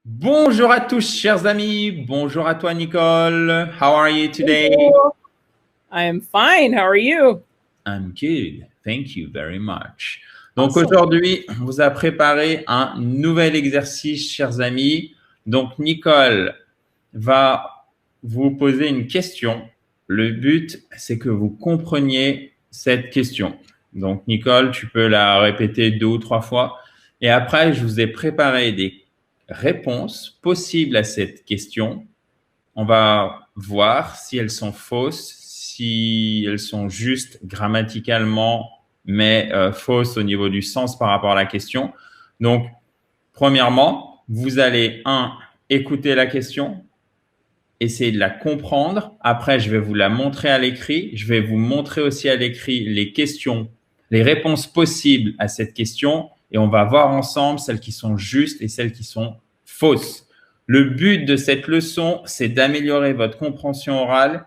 Bonjour à tous, chers amis. Bonjour à toi, Nicole. How are you today? Hello. I am fine. How are you? I'm good. Thank you very much. Donc Awesome. aujourd'hui, on vous a préparé un nouvel exercice, chers amis. Donc Nicole va vous poser une question. Le but, c'est que vous compreniez cette question. Donc Nicole, tu peux la répéter 2 ou 3 fois. Et après, je vous ai préparé des réponses possibles à cette question. On va voir si elles sont fausses, si elles sont justes grammaticalement, mais fausses au niveau du sens par rapport à la question. Donc, premièrement, vous allez, écouter la question, essayer de la comprendre. Après, je vais vous la montrer à l'écrit. Je vais vous montrer aussi à l'écrit les questions, les réponses possibles à cette question. Et on va voir ensemble celles qui sont justes et celles qui sont fausses. Le but de cette leçon, c'est d'améliorer votre compréhension orale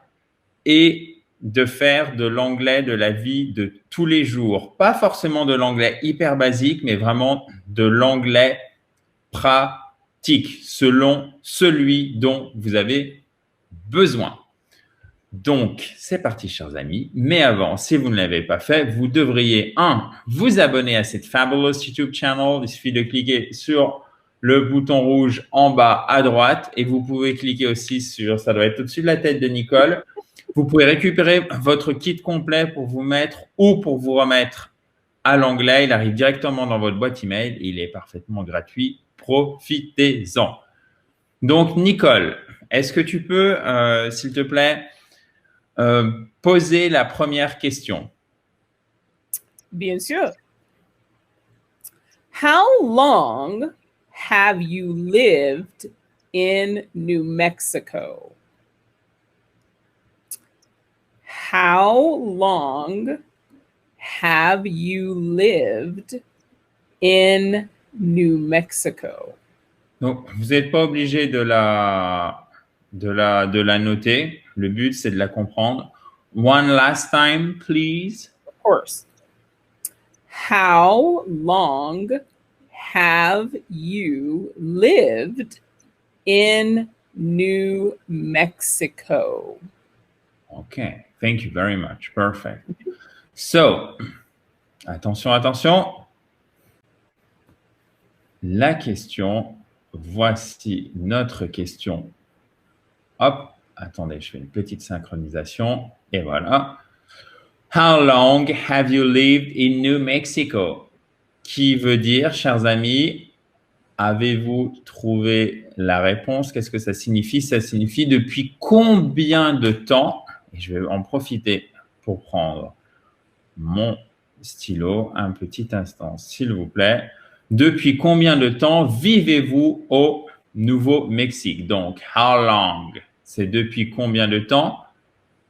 et de faire de l'anglais de la vie de tous les jours. Pas forcément de l'anglais hyper basique, mais vraiment de l'anglais pratique, selon celui dont vous avez besoin. Donc, c'est parti, chers amis. Mais avant, si vous ne l'avez pas fait, vous devriez, vous abonner à cette Fabulous YouTube channel. Il suffit de cliquer sur le bouton rouge en bas à droite et vous pouvez cliquer aussi sur, ça doit être au-dessus de la tête de Nicole. Vous pouvez récupérer votre kit complet pour vous mettre ou pour vous remettre à l'anglais. Il arrive directement dans votre boîte email et il est parfaitement gratuit. Profitez-en. Donc, Nicole, est-ce que tu peux, s'il te plaît, poser la première question? Bien sûr. How long have you lived in New Mexico? How long have you lived in New Mexico? Donc, vous n'êtes pas obligé de la noter. Le but, c'est de la comprendre. One last time, please. Of course. How long have you lived in New Mexico? Okay, thank you very much. Perfect. So, attention, attention. La question, voici notre question. Hop, attendez, je fais une petite synchronisation et voilà. How long have you lived in New Mexico? Qui veut dire, chers amis, avez-vous trouvé la réponse? Qu'est-ce que ça signifie? Ça signifie depuis combien de temps? Et je vais en profiter pour prendre mon stylo un petit instant, s'il vous plaît. Depuis combien de temps vivez-vous au Nouveau-Mexique? Donc, how long? C'est depuis combien de temps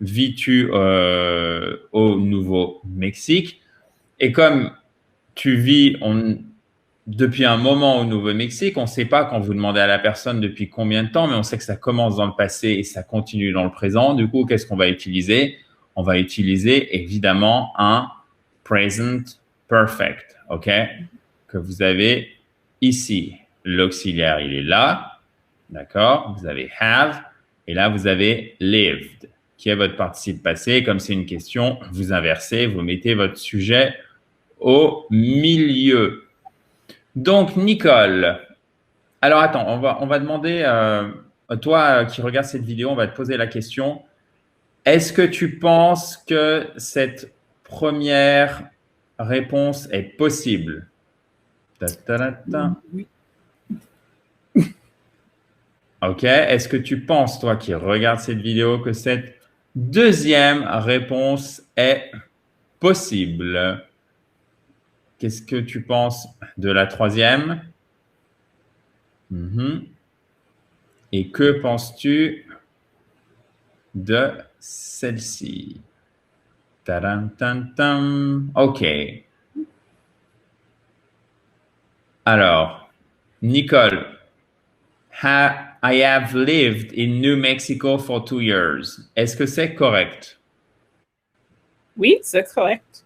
vis-tu au Nouveau-Mexique? Et comme tu vis depuis un moment au Nouveau-Mexique, on ne sait pas quand vous demandez à la personne depuis combien de temps, mais on sait que ça commence dans le passé et ça continue dans le présent. Du coup, qu'est-ce qu'on va utiliser? On va utiliser évidemment un present perfect, OK? Que vous avez ici. L'auxiliaire, il est là, d'accord? Vous avez have et là, vous avez lived, qui est votre participe passé. Comme c'est une question, vous inversez, vous mettez votre sujet au milieu. Donc, Nicole, alors attends, on va demander, toi qui regardes cette vidéo, on va te poser la question. Est-ce que tu penses que cette première réponse est possible? Oui. OK. Est-ce que tu penses, toi qui regardes cette vidéo, que cette deuxième réponse est possible? Qu'est-ce que tu penses de la troisième? Et que penses-tu de celle-ci? OK. Alors, Nicole, I have lived in New Mexico for 2 years. Est-ce que c'est correct? Oui, c'est correct.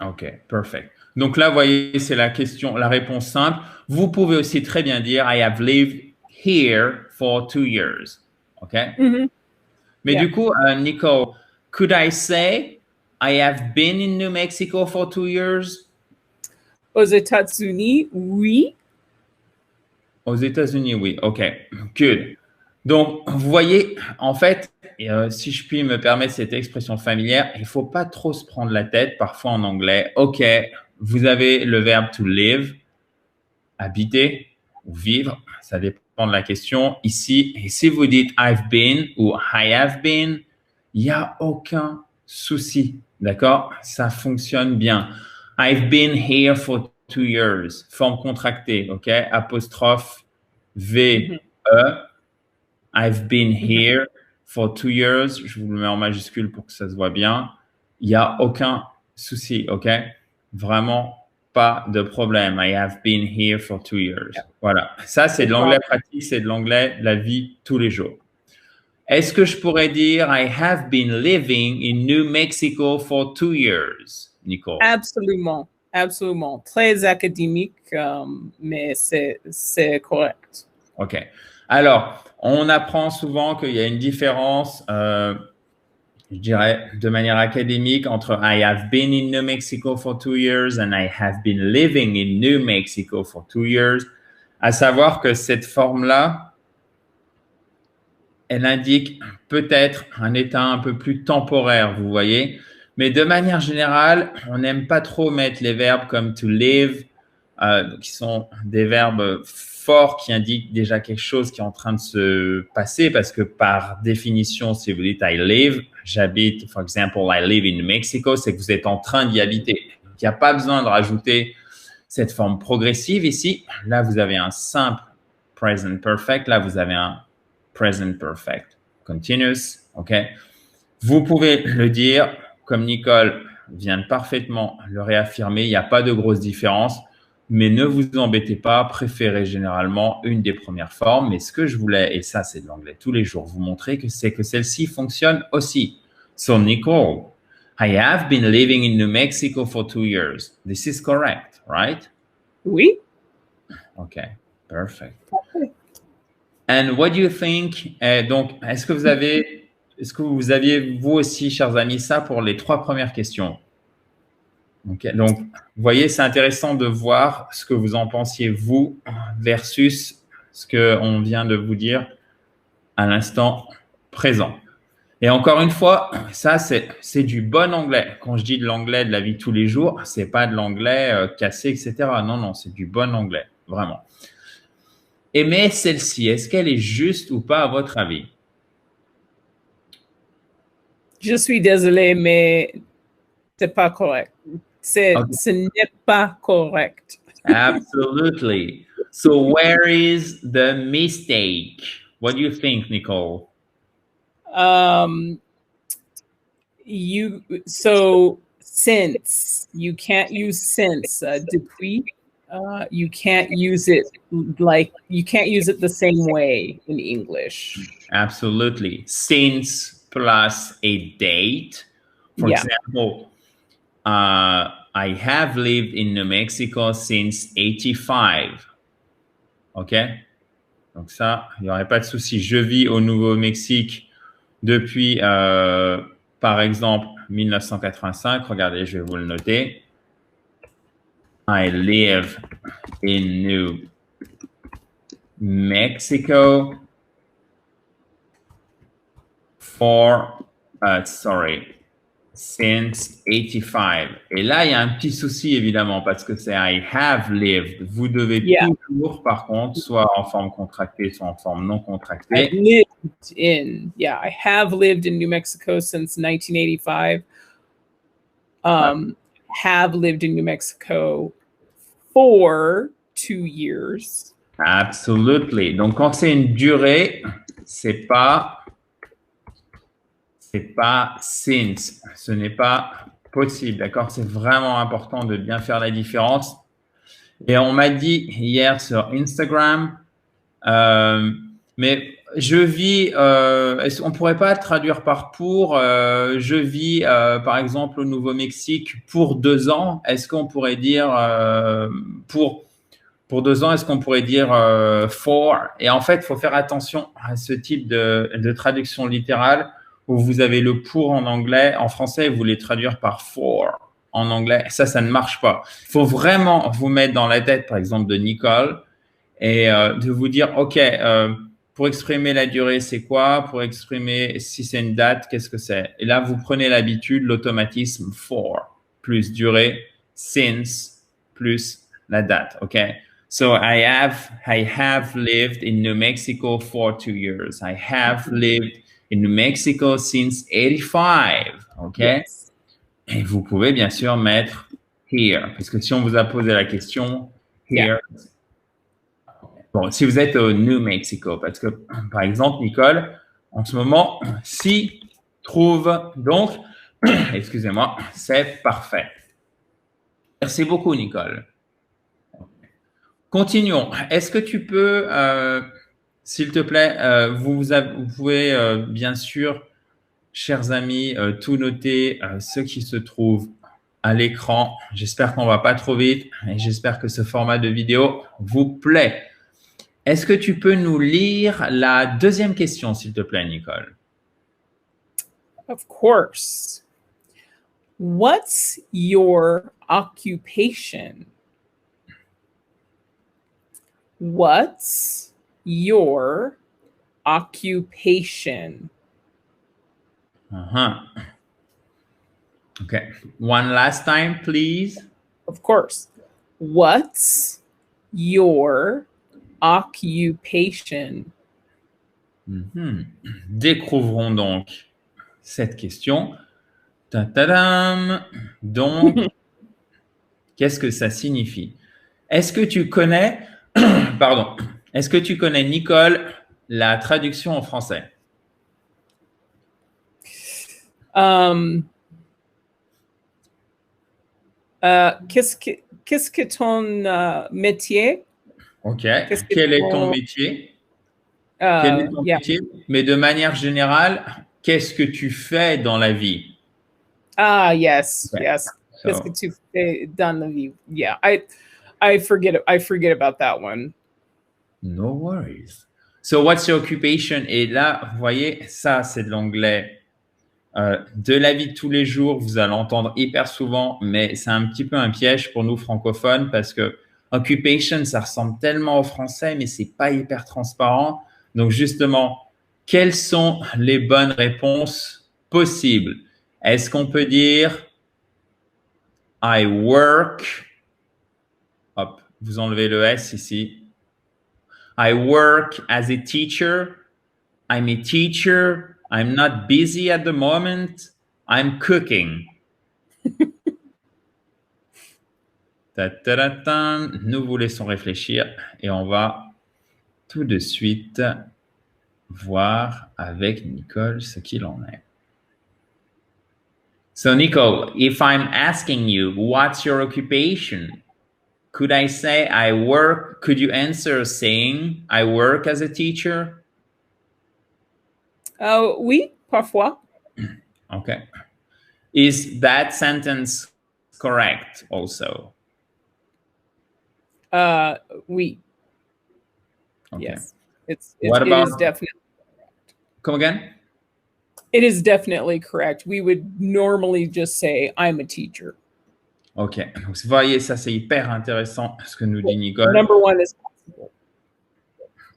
OK, perfect. Donc là, vous voyez, c'est la question, la réponse simple. Vous pouvez aussi très bien dire I have lived here for 2 years. Okay? Mhm. Mais Yeah. du coup, Nicole, could I say I have been in New Mexico for 2 years? Aux États-Unis, oui. Aux États-Unis, oui. OK, good. Donc, vous voyez, en fait, si je puis me permettre cette expression familière, il ne faut pas trop se prendre la tête, parfois en anglais. OK, vous avez le verbe to live, habiter ou vivre, ça dépend de la question. Ici, et si vous dites I've been ou I have been, il n'y a aucun souci, d'accord? Ça fonctionne bien. I've been here for 2 years, forme contractée, OK? Apostrophe V, E. I've been here for 2 years. Je vous le mets en majuscule pour que ça se voit bien. Il n'y a aucun souci, OK? Vraiment pas de problème. I have been here for 2 years. Voilà. Ça, c'est de l'anglais pratique, c'est de l'anglais de la vie tous les jours. Est-ce que je pourrais dire I have been living in New Mexico for 2 years, Nicole? Absolument. Absolument. Très académique, mais c'est correct. OK. Alors, on apprend souvent qu'il y a une différence, je dirais, de manière académique entre I have been in New Mexico for 2 years and I have been living in New Mexico for 2 years. À savoir que cette forme-là, elle indique peut-être un état un peu plus temporaire, vous voyez. Mais de manière générale, on n'aime pas trop mettre les verbes comme to live, qui sont des verbes forts qui indiquent déjà quelque chose qui est en train de se passer parce que par définition, si vous dites I live, j'habite, for example, I live in Mexico, c'est que vous êtes en train d'y habiter. Il n'y a pas besoin de rajouter cette forme progressive ici. Là, vous avez un simple present perfect. Là, vous avez un present perfect continuous. OK? Vous pouvez le dire, comme Nicole vient de parfaitement le réaffirmer, il n'y a pas de grosse différence. Mais ne vous embêtez pas, préférez généralement une des premières formes. Mais ce que je voulais, et ça c'est de l'anglais tous les jours, vous montrer que c'est que celle-ci fonctionne aussi. So Nicole, I have been living in New Mexico for 2 years. This is correct, right? Oui. Okay, perfect. And what do you think? Donc, est-ce que vous aviez vous aussi, chers amis, ça pour les 3 premières questions? Okay. Donc, vous voyez, c'est intéressant de voir ce que vous en pensiez, vous, versus ce qu'on vient de vous dire à l'instant présent. Et encore une fois, ça, c'est du bon anglais. Quand je dis de l'anglais de la vie de tous les jours, c'est pas de l'anglais cassé, etc. Non, non, c'est du bon anglais, vraiment. Et mais celle-ci, est-ce qu'elle est juste ou pas à votre avis? Je suis désolée, mais c'est pas correct. Ce n'est pas correct. Absolutely. So where is the mistake? What do you think, Nicole? Since you can't use since depuis. You can't use it the same way in English. Absolutely. Since plus a date. For example, I have lived in New Mexico since 85. OK? Donc ça, il n'y aurait pas de souci. Je vis au Nouveau-Mexique depuis, par exemple, 1985. Regardez, je vais vous le noter. I live in New Mexico since 85. Et là, il y a un petit souci, évidemment, parce que c'est I have lived. Vous devez toujours, par contre, soit en forme contractée, soit en forme non contractée. I have lived in New Mexico since 1985. Have lived in New Mexico for 2 years. Absolutely. Donc, quand c'est une durée, c'est pas since. Ce n'est pas possible, d'accord? C'est vraiment important de bien faire la différence. Et on m'a dit hier sur Instagram, mais je vis, on pourrait pas traduire par pour, je vis par exemple au Nouveau-Mexique pour 2 ans. Est-ce qu'on pourrait dire pour pour 2 ans, est-ce qu'on pourrait dire for? Et en fait, il faut faire attention à ce type de traduction littérale où vous avez le pour en anglais. En français, vous voulez traduire par for en anglais. Ça ne marche pas. Il faut vraiment vous mettre dans la tête, par exemple, de Nicole et de vous dire, OK, pour exprimer la durée, c'est quoi? Pour exprimer si c'est une date, qu'est-ce que c'est? Et là, vous prenez l'habitude, l'automatisme for plus durée, since plus la date, OK? So I have lived in New Mexico for 2 years. I have lived in New Mexico since 85, OK? Yes. Et vous pouvez bien sûr mettre here, parce que si on vous a posé la question, here. Bon, si vous êtes au New Mexico, parce que, par exemple, Nicole, en ce moment, si trouve, donc, excusez-moi, c'est parfait. Merci beaucoup, Nicole. Continuons. Est-ce que tu peux, s'il te plaît, vous pouvez bien sûr, chers amis, tout noter, ce qui se trouve à l'écran. J'espère qu'on ne va pas trop vite et j'espère que ce format de vidéo vous plaît. Est-ce que tu peux nous lire la deuxième question, s'il te plaît, Nicole? Of course. What's your occupation? What's your occupation? Okay. One last time, please. Of course. What's your occupation? Découvrons donc cette question. Ta-ta-dam. Donc, qu'est-ce que ça signifie? Est-ce que tu connais, pardon, est-ce que tu connais, Nicole, la traduction en français? Qu'est-ce que ton métier? OK. Quel est ton métier? Quel est ton métier? Mais de manière générale, qu'est-ce que tu fais dans la vie? Ah, yes, Okay. yes. So, Qu'est-ce que tu fais dans la vie? Yeah, I forget about that one. no worries. So, what's your occupation? Et là, vous voyez, ça, c'est de l'anglais de la vie de tous les jours. Vous allez entendre hyper souvent, mais c'est un petit peu un piège pour nous francophones parce que occupation, ça ressemble tellement au français, mais c'est pas hyper transparent. Donc, justement, quelles sont les bonnes réponses possibles? Est-ce qu'on peut dire I work? Hop, vous enlevez le S ici. I work as a teacher. I'm a teacher. I'm not busy at the moment. I'm cooking. Nous vous laissons réfléchir et on va tout de suite voir avec Nicole ce qu'il en est. So, Nicole, if I'm asking you, what's your occupation? Could I say I work? Could you answer saying I work as a teacher? Oui, parfois. Okay. Is that sentence correct also? Oui. Okay. Yes. It is definitely. Come again? It is definitely correct. We would normally just say I'm a teacher. OK. Donc, vous voyez, ça, c'est hyper intéressant ce que nous dit Nicole. Number one is possible.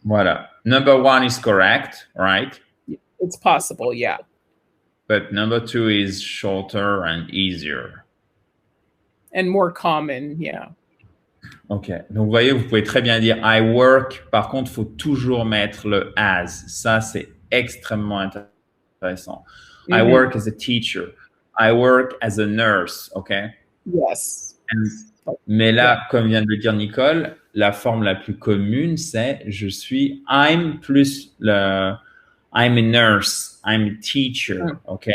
Voilà. Number one is correct, right? It's possible, yeah. But number two is shorter and easier. And more common, yeah. OK. Donc, vous voyez, vous pouvez très bien dire I work. Par contre, il faut toujours mettre le as. Ça, c'est extrêmement intéressant. I work as a teacher. I work as a nurse. OK? Yes. Mais là, comme vient de le dire Nicole, la forme la plus commune, c'est je suis I'm plus le I'm a nurse, I'm a teacher. OK?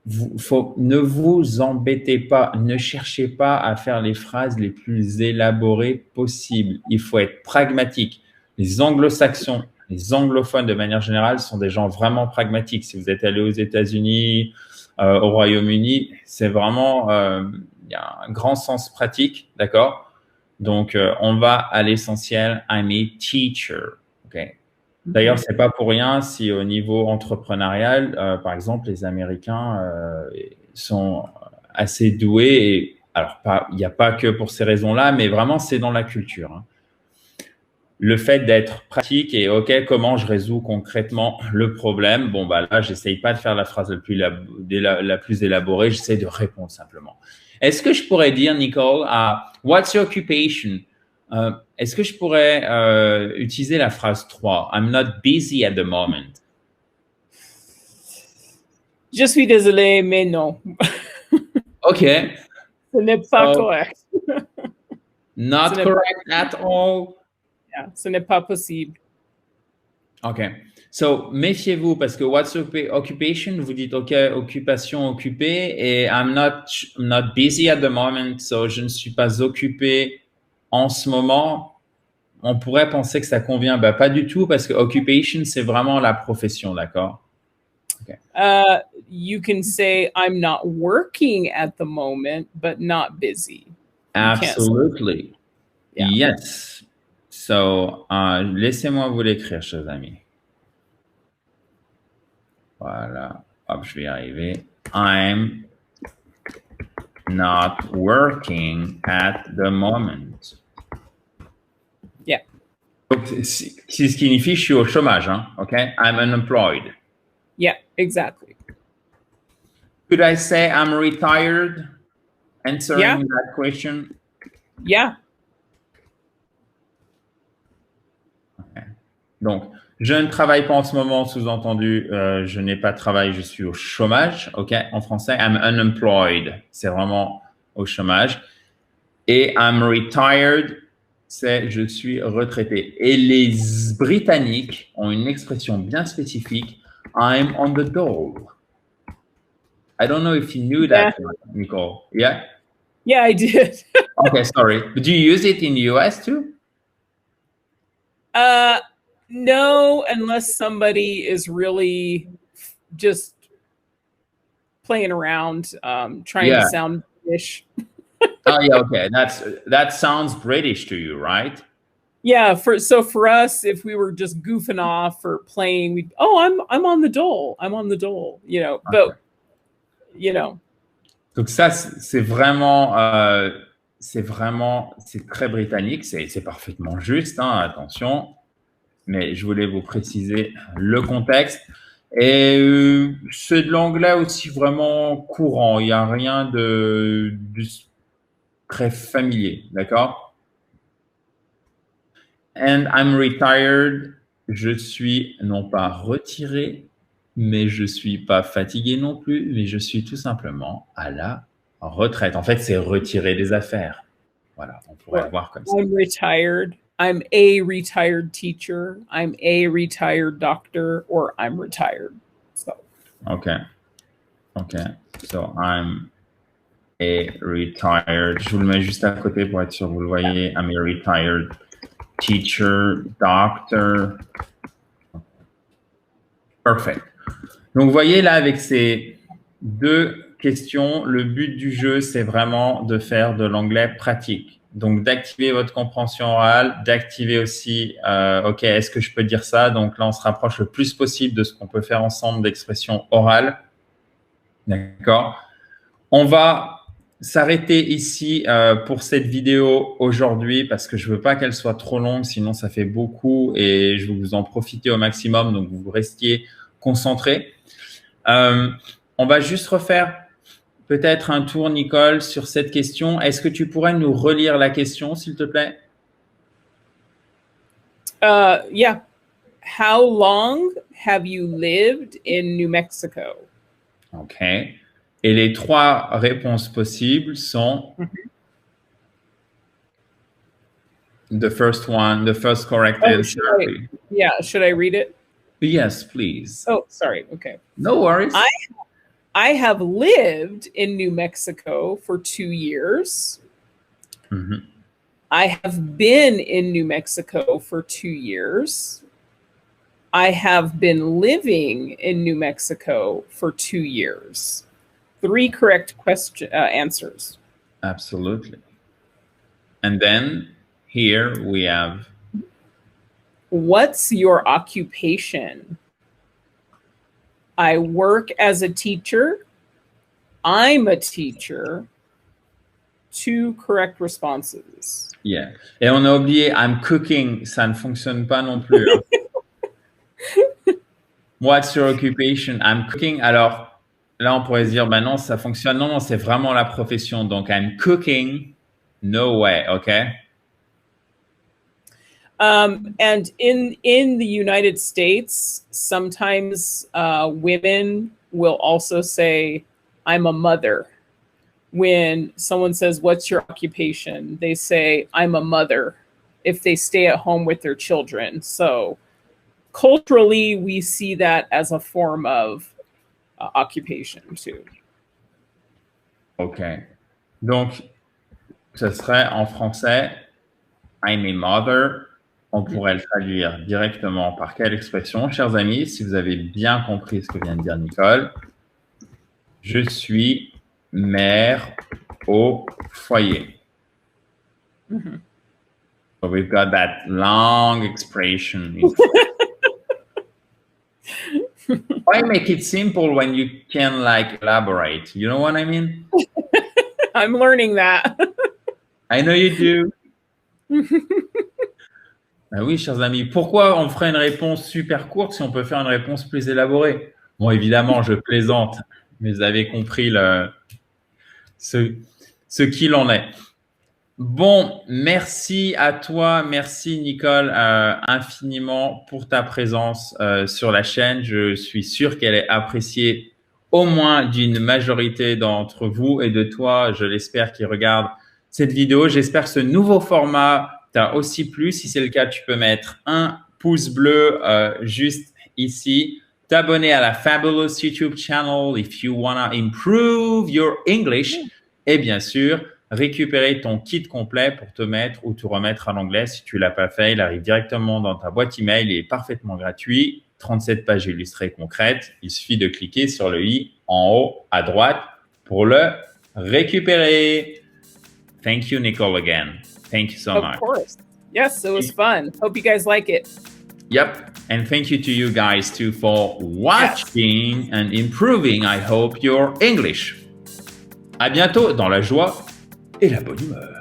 Ne vous embêtez pas, ne cherchez pas à faire les phrases les plus élaborées possibles. Il faut être pragmatique. Les anglo-saxons, les anglophones de manière générale sont des gens vraiment pragmatiques. Si vous êtes allé aux États-Unis, au Royaume-Uni, c'est vraiment, il y a un grand sens pratique, d'accord? Donc, on va à l'essentiel. I'm a teacher. OK. D'ailleurs, c'est pas pour rien si au niveau entrepreneurial, par exemple, les Américains sont assez doués. Et, alors, il n'y a pas que pour ces raisons-là, mais vraiment, c'est dans la culture. Hein. Le fait d'être pratique et OK, comment je résous concrètement le problème? Bon, bah là, j'essaye pas de faire la phrase la plus élaborée, j'essaie de répondre simplement. Est-ce que je pourrais dire, Nicole, what's your occupation? Est-ce que je pourrais utiliser la phrase 3? I'm not busy at the moment. Je suis désolé, mais non. OK. Ce n'est pas correct. Not correct at all. Yeah, ce n'est pas possible. OK. So, méfiez-vous parce que what's occupation, vous dites OK, occupation occupée et I'm not busy at the moment, so je ne suis pas occupé en ce moment. On pourrait penser que ça convient, bah, pas du tout parce que occupation, c'est vraiment la profession, d'accord? Okay. You can say I'm not working at the moment, but not busy. Absolutely. Yeah. Yes. So, laissez-moi vous l'écrire, chers amis. Voilà. Hop, je vais y arriver. I'm not working at the moment. Yeah. Donc, ce qui signifie je suis au chômage, hein? OK? I'm unemployed. Yeah, exactly. Could I say I'm retired? Answering that question? Yeah. Okay. Donc, je ne travaille pas en ce moment, sous-entendu, je n'ai pas de travail, je suis au chômage. OK? En français, I'm unemployed. C'est vraiment au chômage. Et I'm retired, c'est je suis retraité. Et les Britanniques ont une expression bien spécifique, I'm on the dole. I don't know if you knew that, Nicole. Yeah? Yeah, I did. Okay, sorry. But do you use it in the US too? No, unless somebody is really just playing around, trying to sound British. Oh yeah, okay. That sounds British to you, right? Yeah, for us, if we were just goofing off or playing, I'm on the dole. I'm on the dole, you know. Okay. But you know. Donc ça, c'est vraiment, c'est très britannique. C'est parfaitement juste, hein, attention. Mais je voulais vous préciser le contexte. Et c'est de l'anglais aussi vraiment courant. Il n'y a rien de très familier, d'accord? And I'm retired. Je suis non pas retiré, mais je suis pas fatigué non plus, mais je suis tout simplement à la retraite. En fait, c'est retirer des affaires. Voilà, on pourrait le voir comme ça. I'm retired. I'm a retired teacher. I'm a retired doctor, or I'm retired. So. Okay. So I'm a retired. Je vous le mets juste à côté pour être sûr vous le voyez. I'm a retired teacher, doctor. Perfect. Donc, vous voyez là, avec ces deux questions, le but du jeu, c'est vraiment de faire de l'anglais pratique. Donc, d'activer votre compréhension orale, d'activer aussi, OK, est-ce que je peux dire ça? Donc là, on se rapproche le plus possible de ce qu'on peut faire ensemble d'expression orale. D'accord? On va s'arrêter ici pour cette vidéo aujourd'hui parce que je ne veux pas qu'elle soit trop longue, sinon ça fait beaucoup et je veux vous en profiter au maximum, donc vous restiez concentrés. On va juste refaire peut-être un tour, Nicole, sur cette question. Est-ce que tu pourrais nous relire la question, s'il te plaît? Yeah. How long have you lived in New Mexico? OK. Et les trois réponses possibles sont the first correct answer. Should I read it? Yes, please. Oh, sorry. Okay. No worries. I have lived in New Mexico for 2 years. Mm-hmm. I have been in New Mexico for 2 years. I have been living in New Mexico for 2 years. 3 correct answers. Absolutely. And then here we have, what's your occupation? I work as a teacher. I'm a teacher. 2 correct responses. yeah. Et on a oublié I'm cooking, ça ne fonctionne pas non plus. Hein. What's your occupation? I'm cooking. Alors là, on pourrait se dire, ben non, ça fonctionne. Non, non, c'est vraiment la profession. Donc, I'm cooking. No way, okay? And in the United States, sometimes women will also say, I'm a mother. When someone says, what's your occupation? They say, I'm a mother, if they stay at home with their children. So culturally, we see that as a form of occupation too. OK. Donc, ce serait en français, I'm a mother. On pourrait le traduire directement par quelle expression? Chers amis, si vous avez bien compris ce que vient de dire Nicole, je suis mère au foyer. Mm-hmm. So we've got that long expression. Why make it simple when you can like elaborate? You know what I mean? I'm learning that. I know you do. Ben oui, chers amis. Pourquoi on ferait une réponse super courte si on peut faire une réponse plus élaborée? Bon, évidemment, je plaisante, mais vous avez compris ce qu'il en est. Bon, merci à toi, merci Nicole infiniment pour ta présence sur la chaîne. Je suis sûr qu'elle est appréciée au moins d'une majorité d'entre vous et de toi, je l'espère, qui regarde cette vidéo. J'espère que ce nouveau format t'a aussi plu. Si c'est le cas, tu peux mettre un pouce bleu juste ici. T'abonner à la Fabulous YouTube channel if you wanna improve your English. Et bien sûr, récupérer ton kit complet pour te mettre ou te remettre à l'anglais. Si tu ne l'as pas fait, il arrive directement dans ta boîte email. Il est parfaitement gratuit. 37 pages illustrées concrètes. Il suffit de cliquer sur le i en haut à droite pour le récupérer. Thank you, Nicole, again. Thank you so much. Of course. Yes, it was fun. Hope you guys like it. Yep. And thank you to you guys too for watching and improving, I hope, your English. À bientôt dans la joie et la bonne humeur.